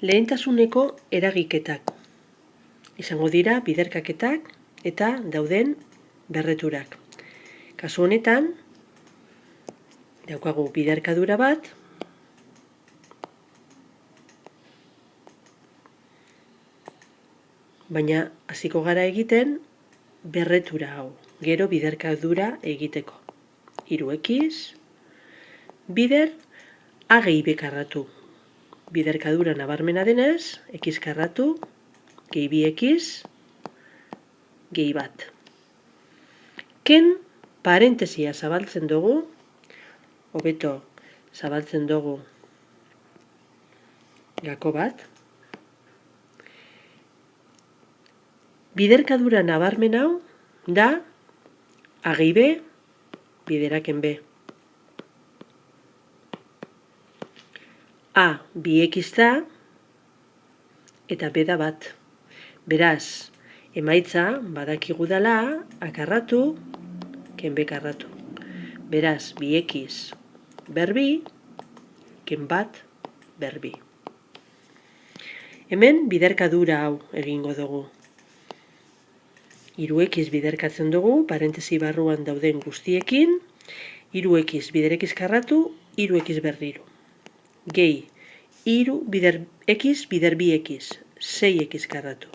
Lehentasuneko eragiketak. Izango dira biderkaketak eta dauden berreturak. Kasu honetan, daukagu biderkadura bat, baina hasiko gara egiten berretura hau, gero biderkadura egiteko. 3x, bider a gehi b karratu. Biderkadura nabarmena denez, x karratu, gehi 2x, gehi bat. Ken parentesia zabaltzen dugu, hobeto zabaltzen dugu gako bat. Biderkadura nabarmen hau da a gehi b, bideraken b. A 2x da eta b da bat. Beraz, emaitza badakigu dela a karratu, ken b karratu. Beraz, 2x berbi, ken bat berbi. Hemen biderkadura hau egingo dugu. 3x biderkatzen dugu, parentesi barruan dauden guztiekin, 3x bider x karratu, 3x berriro. Gehi, 3 bider x bider 2x, 6x karratu.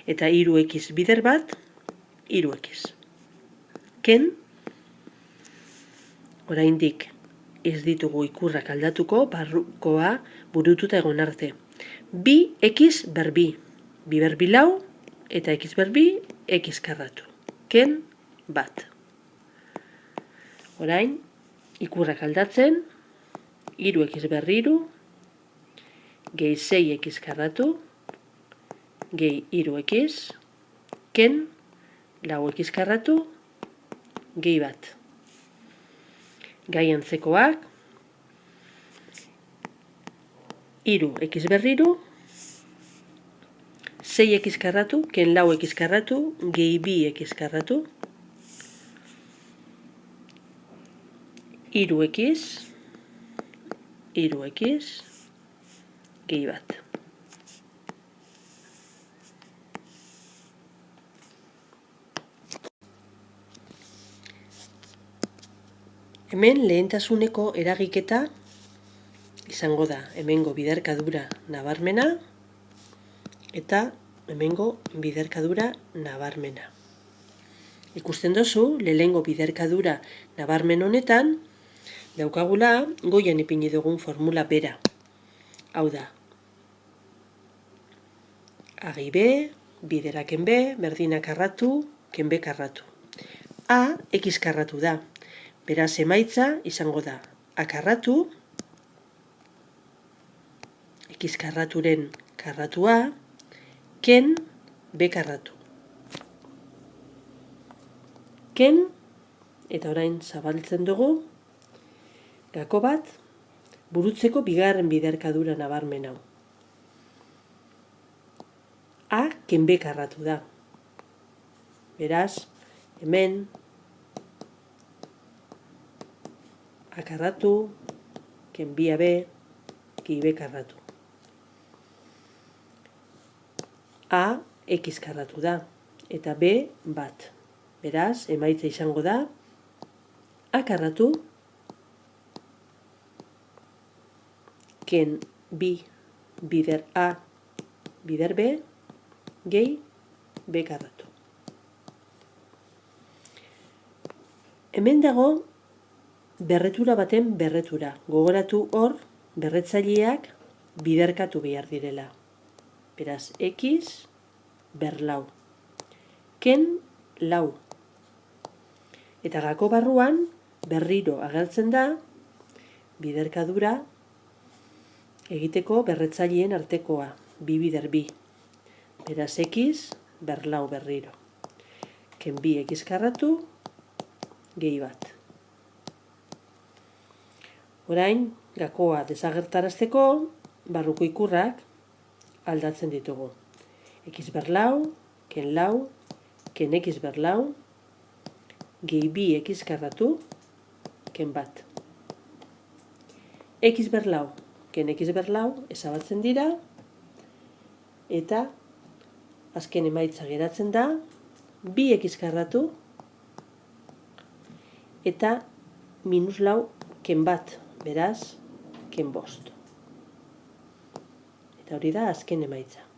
Eta 3x bider bat, 3x. Ken, oraindik ez ditugu ikurrak aldatuko, barrukoa burututa egon arte. 2x berbi, bi berbi lau, eta x berbi, x karratu. Ken, bat. Orain, ikurrak aldatzen, 3x berriru, gehi 6x karratu, gehi 3x, ken, lau x karratu, gehi bat. Gai antzekoak, 3x berriru, 6x karratu, ken lau x karratu, gehi 2x karratu, 3x, 3x, gehi bat. Hemen lehentasuneko eragiketa izango da hemengo biderkadura nabarmena eta hemengo biderkadura nabarmena. Ikusten duzu, lehengo biderkadura nabarmen honetan, daukagula goian ipini dugun formula bera. Hau da, a gehi b, bideraken b, berdina karratu, ken b karratu. A, x karratu da. Beraz, emaitza izango da a karratu, x karraturen karratua, ken b karratu. Ken, eta orain zabaltzen dugu, gako bat, burutzeko bigarren biderkadura nabarmen hau. A, ken b karratu da. Beraz, hemen, a karratu, ken bi a b, gehi b karratu. A, x karratu da, eta b, bat. Beraz, emaitza izango da, a karratu, ken bi bider a bider b, gehi b karratu. Hemen dago berretura baten berretura. Gogoratu hor, berretzaileak biderkatu behar direla. Beraz, x berlau. Ken lau. Eta gako barruan berriro agertzen da biderkadura egiteko berretzaileen artekoa, bi bider bi. Beraz, x berlau berriro. Ken bi x karratu, gehi bat. Orain, gakoa desagertarazteko, barruko ikurrak aldatzen ditugu. X berlau, ken lau, ken x berlau, gehi bi x karratu, ken bat. X berlau, ken x berlau, ezabatzen dira, eta azken emaitza geratzen da 2x karratu eta -4 ken bat, beraz, ken 5. Eta hori da azken emaitza.